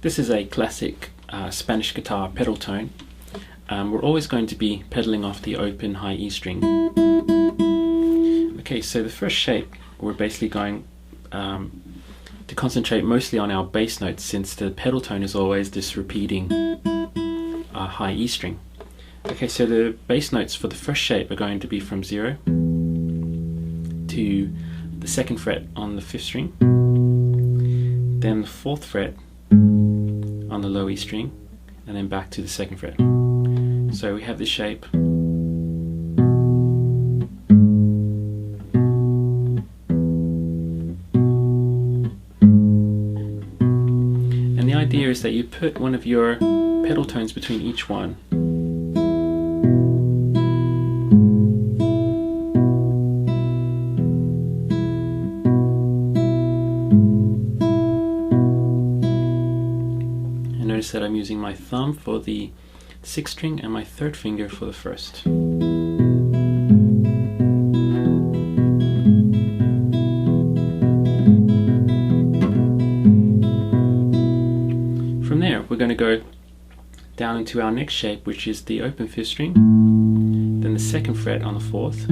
This is a classic Spanish guitar pedal tone. We're always going to be pedaling off the open high E string. Okay, so the first shape, we're basically going to concentrate mostly on our bass notes, since the pedal tone is always this repeating high E string. Okay, so the bass notes for the first shape are going to be from 0 to the 2nd fret on the 5th string, then the 4th fret on the low E string, and then back to the 2nd fret. So we have this shape. And the idea is that you put one of your pedal tones between each one. And notice that I'm using my thumb for the 6th string and my 3rd finger for the 1st. From there, we're going to go down into our next shape, which is the open 5th string, then the 2nd fret on the 4th,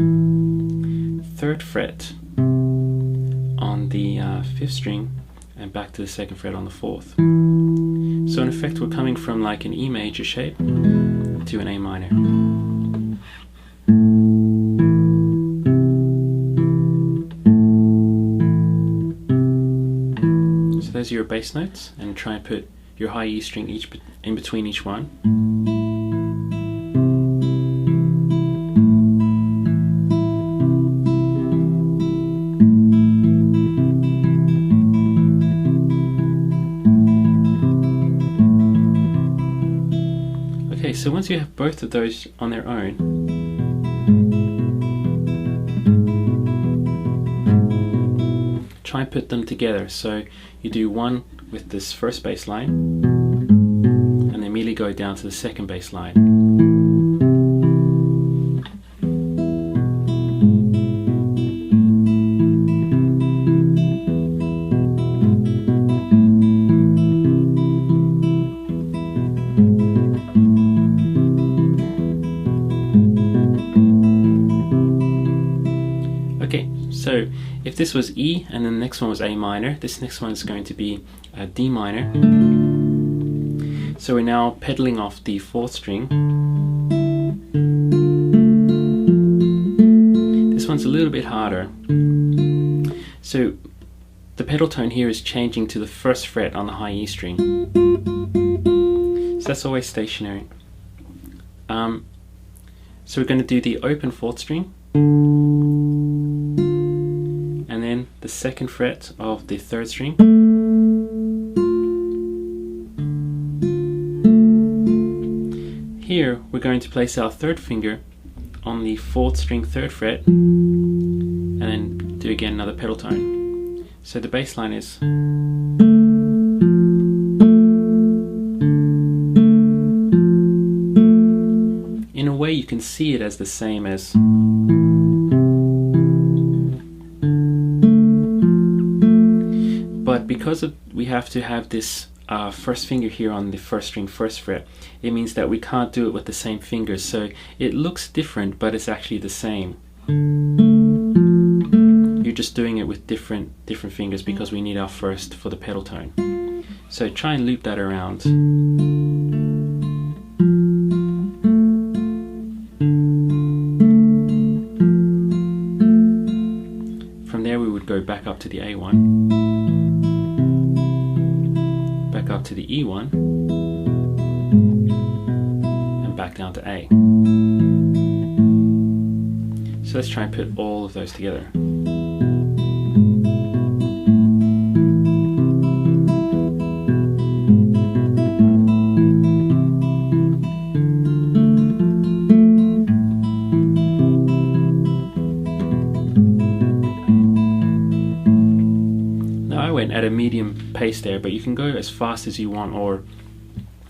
3rd fret on the 5th string, and back to the 2nd fret on the 4th. So in effect, we're coming from like an E major shape to an A minor. So those are your bass notes, and try and put your high E string in between each one. Okay, so once you have both of those on their own, try and put them together. So you do one with this first bass line, and then immediately go down to the 2nd bass line. Okay, so if this was E and then the next one was A minor, this next one is going to be a D minor. So we're now pedaling off the 4th string. This one's a little bit harder. So the pedal tone here is changing to the 1st fret on the high E string. So that's always stationary. So we're going to do the open 4th string, and then the 2nd fret of the 3rd string, here we're going to place our 3rd finger on the 4th string 3rd fret, and then do again another pedal tone. So the bass line is, in a way you can see it as the same as, but because we have to have this 1st finger here on the 1st string 1st fret, it means that we can't do it with the same fingers, so it looks different but it's actually the same. You're just doing it with different fingers because we need our 1st for the pedal tone. So try and loop that around. From there we would go back up to the A1, back up to the E1, and back down to A. So let's try and put all of those together. At a medium pace there, but you can go as fast as you want or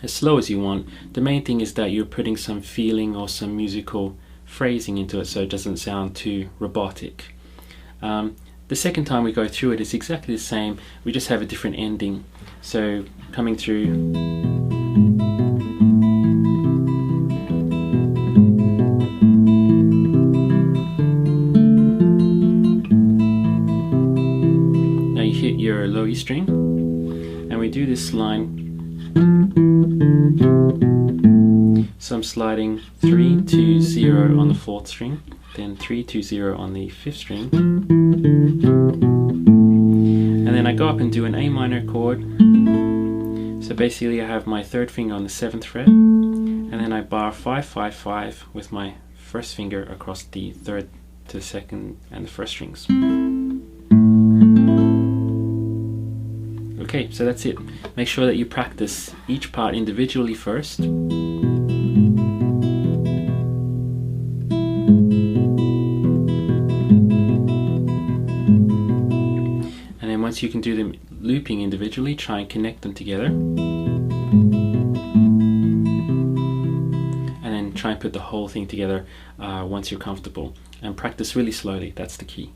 as slow as you want. The main thing is that you're putting some feeling or some musical phrasing into it so it doesn't sound too robotic. The second time we go through it, it's exactly the same, we just have a different ending. So coming through. Your low E string, and we do this line. So I'm sliding 3 to 0 on the 4th string, then 3 to 0 on the 5th string, and then I go up and do an A minor chord. So basically I have my 3rd finger on the 7th fret, and then I bar 5 5 5 with my 1st finger across the 3rd to the 2nd and the 1st strings. Okay, so that's it. Make sure that you practice each part individually first. And then once you can do them looping individually, try and connect them together. And then try and put the whole thing together once you're comfortable. And practice really slowly, that's the key.